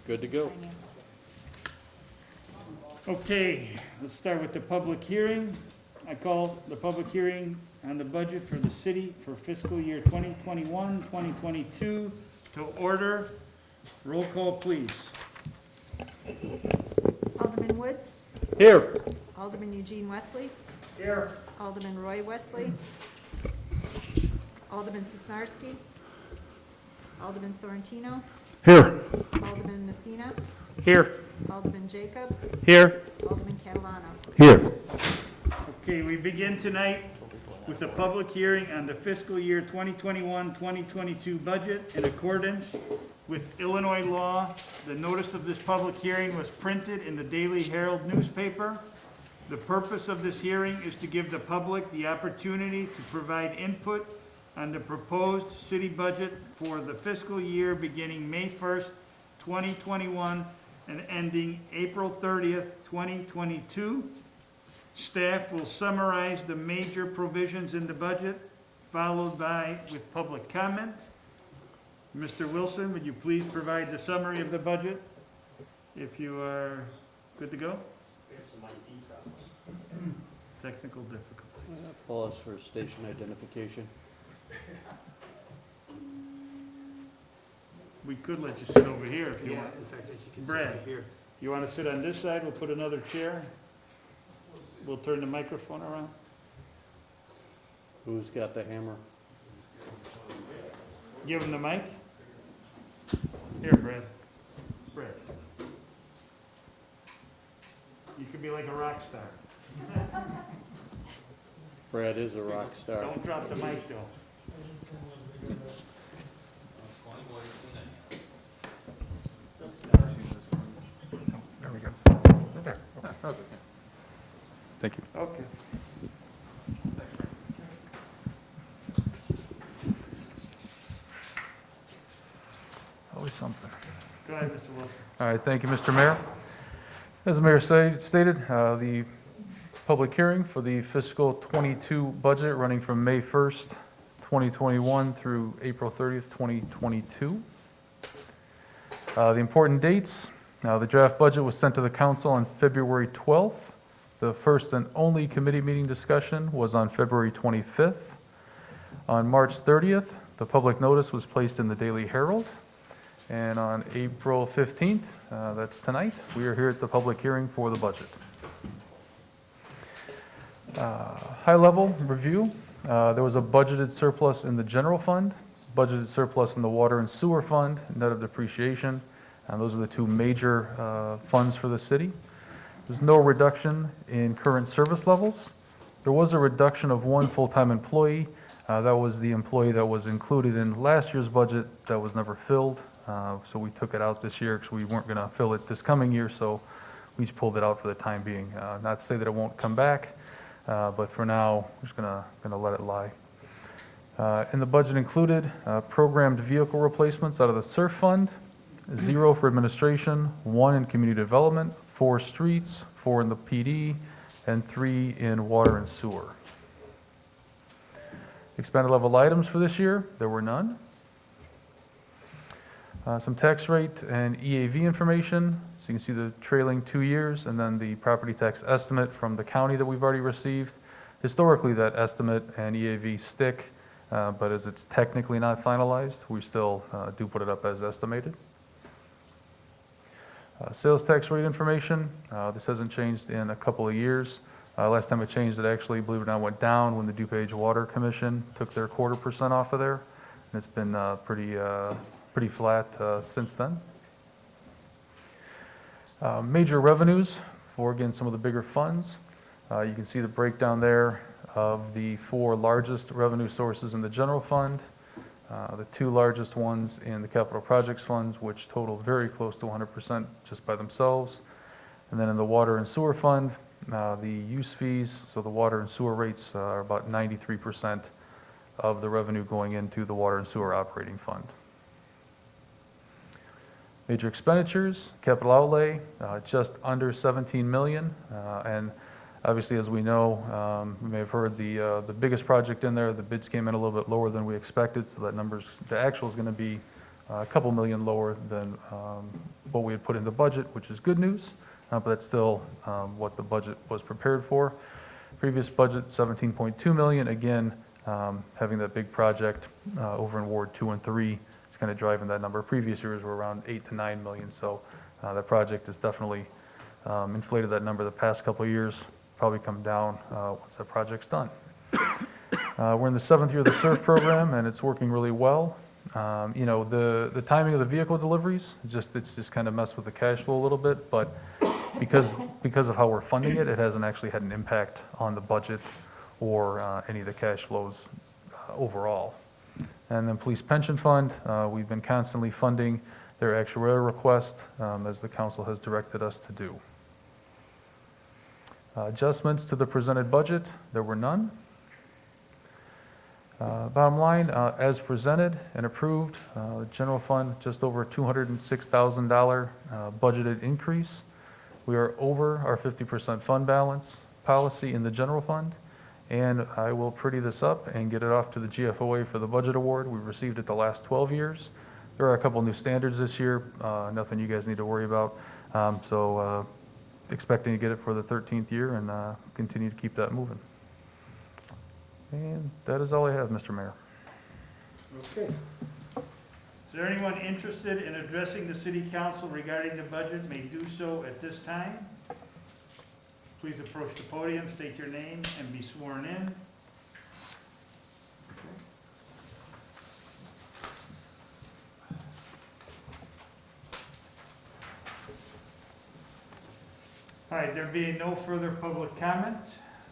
Good to go. Finance. Okay, let's start with the public hearing. I call the public hearing on the budget for the city for fiscal year 2021, 2022 to order. Roll call, please. Alderman Woods, Here. Alderman Eugene Wesley, Here. Alderman Roy Wesley, Alderman Sismarski, Alderman Sorrentino, Here. Alderman Messina, Here. Alderman Jacob, Here. Alderman Catalano. Here. Okay, we begin tonight with a public hearing on the fiscal year 2021, 2022 budget in accordance with Illinois law. The notice of this public hearing was printed in the Daily Herald newspaper. The purpose of this hearing is to give the public the opportunity to provide input on the proposed city budget for the fiscal year beginning May 1st, 2021 and ending April 30th, 2022. Staff will summarize the major provisions in the budget, followed with public comment. Mr. Wilson, would you please provide the summary of the budget? If you are good to go? We have some IT problems. Technical difficulty. Pause for station identification. We could let you sit over here if you Yeah, want. in fact, as you can see Brad. right here. You want to sit on this side? We'll put another chair. We'll turn the microphone around. Who's got the hammer? Give him the mic. Here, Brad. Brad. You could be like a rock star. Brad is a rock star. Don't drop the mic, though. There we go. There. Okay. Thank you. Okay. Always something. Go ahead, Mr. Wilson. All right, thank you, Mr. Mayor. As the mayor stated, the public hearing for the fiscal '22 budget running from May 1st, 2021 through April 30th, 2022. The important dates, the draft budget was sent to the council on February 12th. The first and only committee meeting discussion was on February 25th. On March 30th, the public notice was placed in the Daily Herald. And on April 15th, that's tonight, we are here at the public hearing for the budget. High-level review, there was a budgeted surplus in the general fund, budgeted surplus in the water and sewer fund, net of depreciation. Those are the two major funds for the city. There's no reduction in current service levels. There was a reduction of one full-time employee. That was the employee that was included in last year's budget that was never filled. So we took it out this year because we weren't going to fill it this coming year, so we just pulled it out for the time being. Not to say that it won't come back, but for now, we're just going to let it lie. In the budget included, programmed vehicle replacements out of the SURF fund, 0 for administration, 1 in community development, 4 streets, 4 in the PD, and 3 in water and sewer. Expended level items for this year, there were none. Some tax rate and EAV information. So you can see the trailing 2 years and then the property tax estimate from the county that we've already received. Historically, that estimate and EAV stick, but as it's technically not finalized, we still do put it up as estimated. Sales tax rate information. This hasn't changed in a couple of years. Last time it changed, it actually, believe it or not, went down when the DuPage Water Commission took their 0.25% off of there. And it's been pretty flat since then. Major revenues for, again, some of the bigger funds. You can see the breakdown there of the 4 largest revenue sources in the general fund, the 2 largest ones in the capital projects funds, which total very close to 100% just by themselves. And then in the water and sewer fund, the use fees, so the water and sewer rates are about 93% of the revenue going into the water and sewer operating fund. Major expenditures, capital outlay, just under 17 million. And obviously, as we know, you may have heard the biggest project in there, the bids came in a little bit lower than we expected, so that the actual is going to be a couple million lower than what we had put in the budget, which is good news, but that's still what the budget was prepared for. Previous budget, 17.2 million. Again, having that big project over in Ward 2 and 3 is kind of driving that number. Previous years were around 8 to 9 million, so that project has definitely inflated that number the past couple of years. Probably come down once that project's done. We're in the 7th year of the SURF program, and it's working really well. You know, the timing of the vehicle deliveries, it's just kind of messed with the cash flow a little bit, but because of how we're funding it, it hasn't actually had an impact on the budget or any of the cash flows overall. And then Police Pension Fund, we've been constantly funding their actuarial request, as the council has directed us to do. Adjustments to the presented budget, there were none. Bottom line, as presented and approved, the general fund, just over $206,000 budgeted increase. We are over our 50% fund balance policy in the general fund, and I will pretty this up and get it off to the GFOA for the budget award. We've received it the last 12 years. There are a couple new standards this year, nothing you guys need to worry about. So expecting to get it for the 13th year and continue to keep that moving. And that is all I have, Mr. Mayor. Okay. Is there anyone interested in addressing the city council regarding the budget may do so at this time? Please approach the podium, state your name, and be sworn in. All right, there being no further public comment,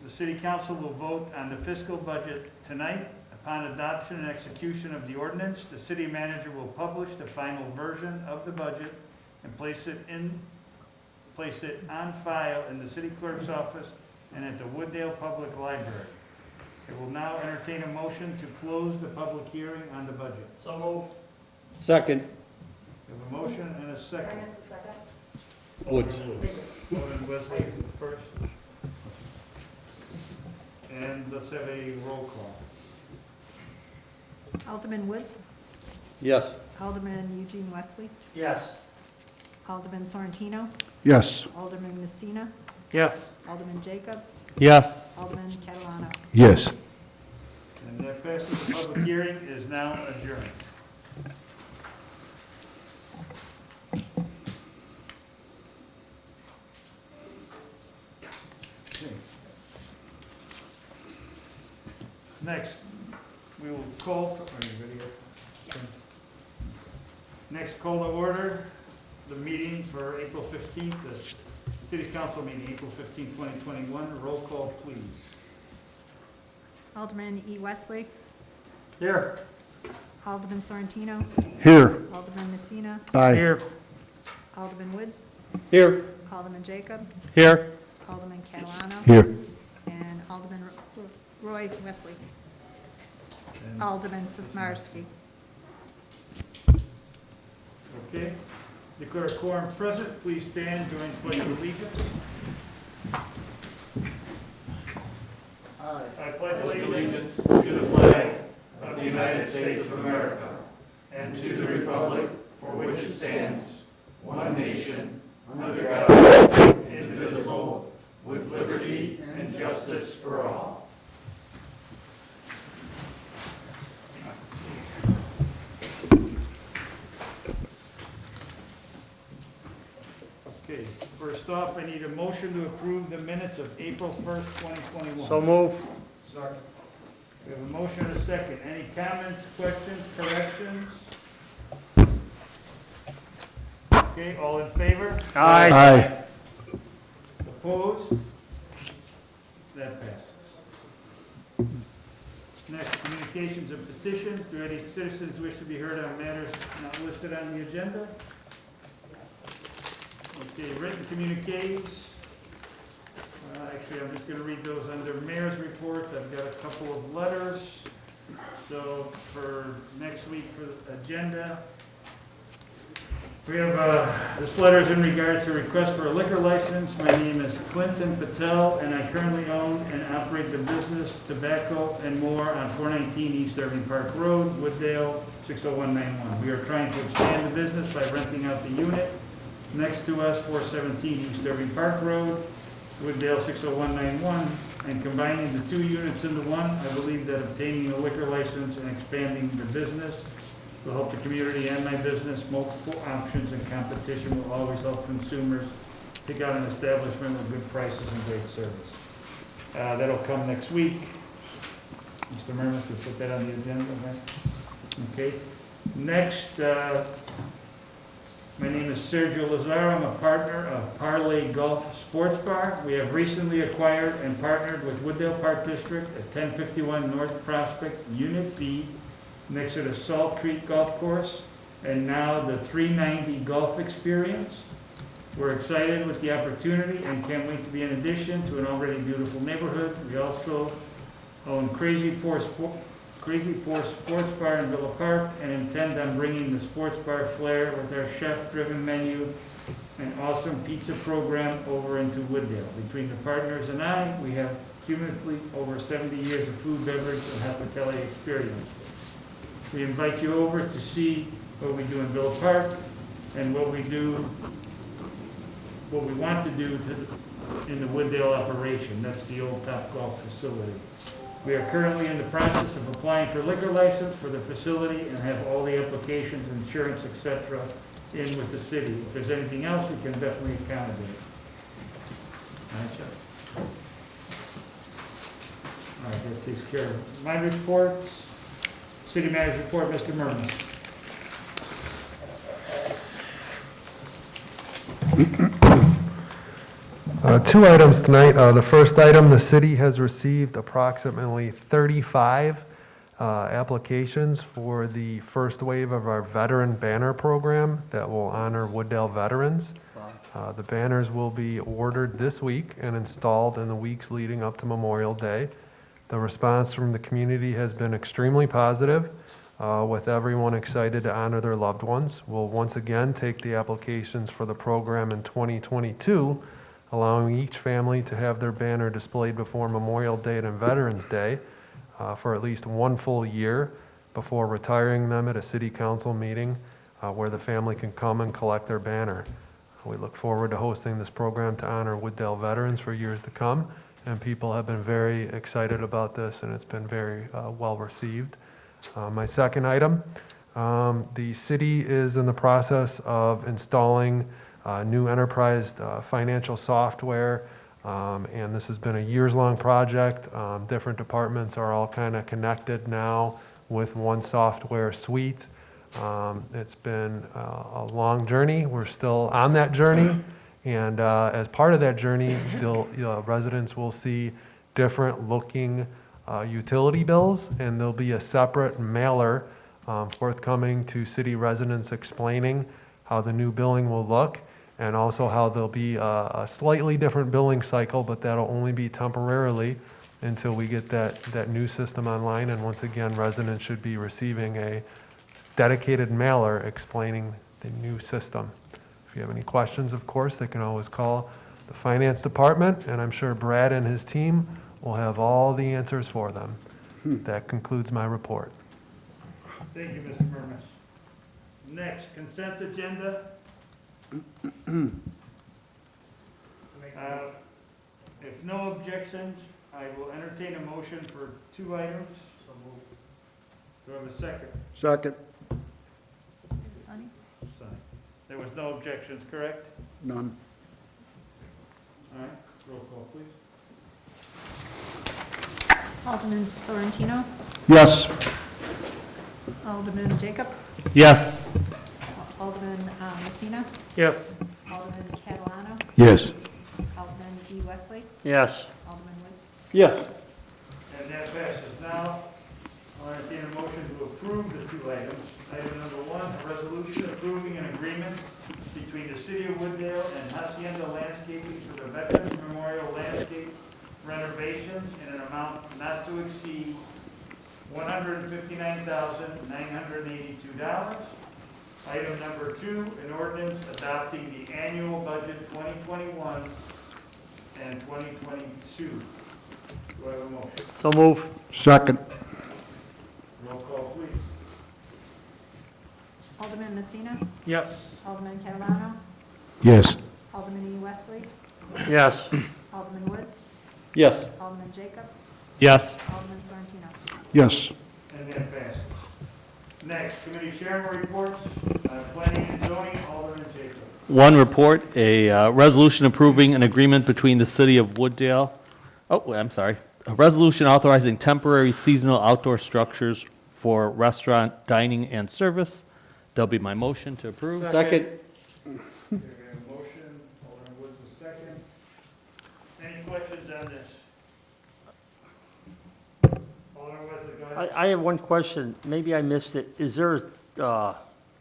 the city council will vote on the fiscal budget tonight. Upon adoption and execution of the ordinance, the city manager will publish the final version of the budget and place it on file in the city clerk's office and at the Wooddale Public Library. I will now entertain a motion to close the public hearing on the budget. So moved. Second. We have a motion and a second. the second? Woods. Alderman Wesley is the first. And let's have a roll call. Alderman Woods, Yes. Alderman Eugene Wesley, Yes. Alderman Sorrentino, Yes. Alderman Messina, Yes. Alderman Jacob, Yes. Alderman Catalano. Yes. And that passes. The public hearing is now adjourned. Okay. Next, we will call, next call to order the meeting for April 15th, the city council meeting, April 15th, 2021. Roll call, please. Alderman E. Wesley, Here. Alderman Sorrentino, Here. Alderman Messina, Aye. Alderman Woods, Here. Alderman Jacob, Here. Alderman Catalano, Here. and Alderman Roy Wesley, And- Alderman Sosnarski. Okay, declare a quorum present. Please stand during pledge of allegiance. I pledge allegiance to the flag of the United States of America and to the republic for which it stands, one nation, under God, indivisible, with liberty and justice for all. Okay, first off, I need a motion to approve the minutes of April 1st, 2021. So move. We have a motion and a second. Any comments, questions, corrections? Okay, all in favor? Aye. Opposed? That passes. Next, communications and petitions. Do any citizens wish to be heard on matters not listed on the agenda? Okay, written communiques. Actually, I'm just going to read those under mayor's report. I've got a couple of letters. So for next week for the agenda, We have, this letter is in regards to request for a liquor license. My name is Clinton Patel, and I currently own and operate the business Tobacco and More on 419 East Irving Park Road, Wooddale, 60191. We are trying to expand the business by renting out the unit next to us, 417 East Irving Park Road, Wooddale, 60191, and combining the two units into one. I believe that obtaining a liquor license and expanding the business will help the community and my business. Multiple options and competition will always help consumers pick out an establishment with good prices and great service. That'll come next week. Mr. Murmas, we'll put that on the agenda, right? Okay. Next, my name is Sergio Lazaro. I'm a partner of Parlay Golf Sports Bar. We have recently acquired and partnered with Wooddale Park District at 1051 North Prospect, Unit B, next to the Salt Creek Golf Course, and now the 390 Golf Experience. We're excited with the opportunity and can't wait to be an addition to an already beautiful neighborhood. We also own Crazy Pour Sports Bar in Villa Park and intend on bringing the sports bar flair with our chef-driven menu and awesome pizza program over into Wooddale. Between the partners and I, we have cumulatively over 70 years of food, beverage, and hospitality experience. We invite you over to see what we do in Villa Park and what we want to do in the Wooddale operation. That's the old Top Golf facility. We are currently in the process of applying for liquor license for the facility and have all the applications, insurance, etc. in with the city. If there's anything else, we can definitely accommodate. All right, Chuck. All right, that takes care of my reports. City Manager Report, Mr. Murmas. Two items tonight. The first item, the city has received approximately 35 applications for the first wave of our veteran banner program that will honor Wooddale veterans. The banners will be ordered this week and installed in the weeks leading up to Memorial Day. The response from the community has been extremely positive, with everyone excited to honor their loved ones. We'll once again take the applications for the program in 2022, allowing each family to have their banner displayed before Memorial Day and Veterans Day for at least one full year before retiring them at a city council meeting where the family can come and collect their banner. We look forward to hosting this program to honor Wooddale veterans for years to come, and people have been very excited about this, and it's been very well received. My second item, the city is in the process of installing new enterprise financial software, and this has been a years-long project. Different departments are all kind of connected now with one software suite. It's been a long journey. We're still on that journey, and as part of that journey, residents will see different looking utility bills, and there'll be a separate mailer forthcoming to city residents explaining how the new billing will look, and also how there'll be a slightly different billing cycle, but that'll only be temporarily until we get that new system online. And once again, residents should be receiving a dedicated mailer explaining the new system. If you have any questions, of course, they can always call the finance department, and I'm sure Brad and his team will have all the answers for them. That concludes my report. Thank you, Mr. Murmas. Next, consent agenda. If no objections, I will entertain a motion for two items. Do I have a second? Second. Sonny? Sonny. There was no objections, correct? None. All right, roll call, please. Alderman Sorrentino? Yes. Alderman Jacob? Yes. Alderman Messina? Yes. Alderman Catalano? Yes. Alderman E. Wesley? Yes. Alderman Woods? Yes. And that passes. Now, I'll entertain a motion to approve the two items. Item number one, a resolution approving an agreement between the City of Wooddale and Hacienda Landscaping for the Veterans Memorial Landscape renovations in an amount not to exceed $159,982. Item number 2, an ordinance adopting the annual budget 2021 and 2022. Do I have a motion? So move. Second. Roll call, please. Alderman Messina? Yes. Alderman Catalano? Yes. Alderman E. Wesley? Yes. Alderman Woods? Yes. Alderman Jacob? Yes. Alderman Sorrentino? Yes. And that passes. Next, committee chairman reports, planning and zoning, Alderman Jacob. One report, a resolution approving an agreement between the city of Wooddale, a resolution authorizing temporary seasonal outdoor structures for restaurant, dining, and service. That'll be my motion to approve. Second. Okay, we have a motion, Alderman Woods was second. Any questions on this? Alderman Wesley, go ahead. I have one question, maybe I missed it. Is there a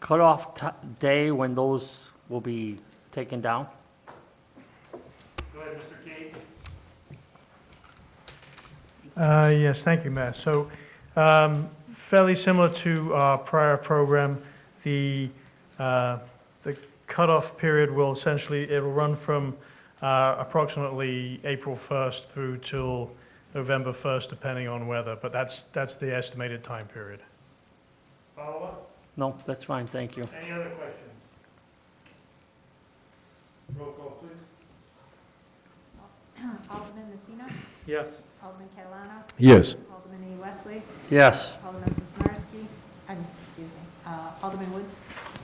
cutoff day when those will be taken down? Go ahead, Mr. Cage. Yes, thank you, Matt. So fairly similar to our prior program, the cutoff period will essentially, it'll run from approximately April 1st through till November 1st, depending on weather, but that's the estimated time period. Follow up? No, that's fine, thank you. Any other questions? Roll call, please. Alderman Messina? Yes. Alderman Catalano? Yes. Alderman E. Wesley? Yes. Alderman Sismarski? Excuse me, Alderman Woods?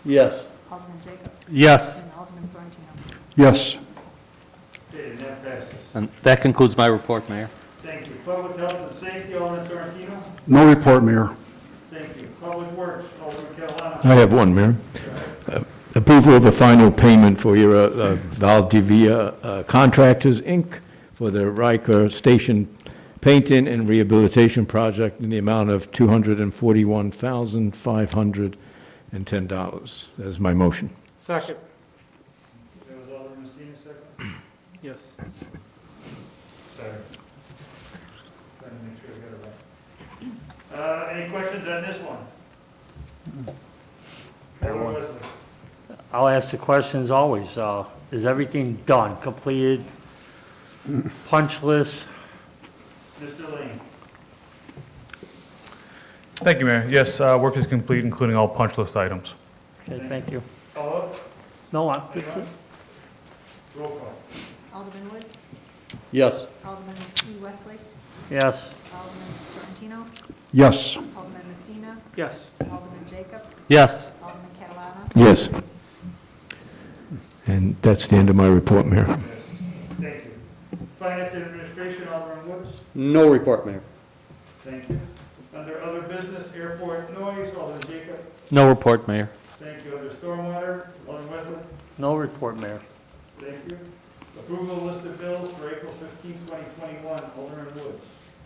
Yes. Alderman Jacob? Yes, And Alderman Sorrentino? Yes. Okay, and that passes. and that concludes my report, Mayor. Thank you. Public health and safety, Alderman Sorrentino. No report, Mayor. Thank you. Public works, Alderman Catalano. I have one, Mayor. Approval of a final payment for your Valdivia Contractors, Inc. for the Riker Station painting and rehabilitation project in the amount of $241,510. That is my motion. Second. That was Alderman Messina, second. Yes. Sorry. Trying to make sure I got it right. Any questions on this one? Alderman Wesley. I'll ask the questions always. Is everything done, completed, punch list? Mr. Lane. Thank you, Mayor. Yes, work is complete, including all punch list items. Okay, thank you. Follow up? No, that's it. Roll call. Alderman Woods? Yes. Alderman E. Wesley? Yes. Alderman Sorrentino? Yes. Alderman Messina? Yes. Alderman Jacob? Yes, Alderman Catalano? Yes. And that's the end of my report, Mayor. Thank you. Finance and administration, Alderman Woods. No report, Mayor. Thank you. Under other business, airport noise, Alderman Jacob. no report, Mayor. Thank you. Under stormwater, Alderman Wesley. No report, Mayor. Thank you. Approval of list of bills for April 15, 2021, Alderman Woods.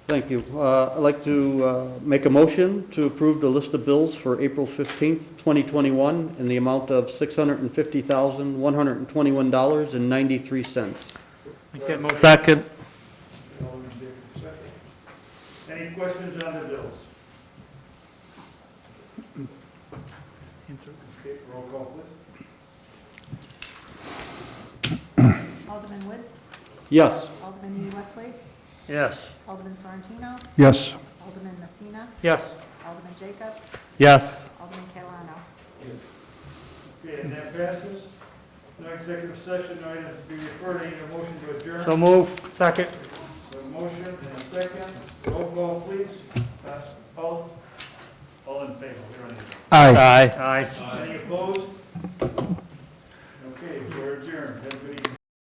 Thank you. I'd like to make a motion to approve the list of bills for April 15th, 2021 in the amount of $650,121.93. Make that Second, Alderman Jacob, second. Any questions on the bills? Okay, roll call, please. Alderman Woods? Yes. Alderman E. Wesley? Yes. Alderman Sorrentino? Yes. Alderman Messina? Yes. Alderman Jacob? yes, Alderman Catalano? Okay, and that passes. No executive session, no items to be referred. I need a motion to adjourn. So move. Second. A motion and a second. Roll call, please. All in favor? We don't need to. Aye. aye. Aye. Any opposed? Okay, we're adjourned. Have a good evening.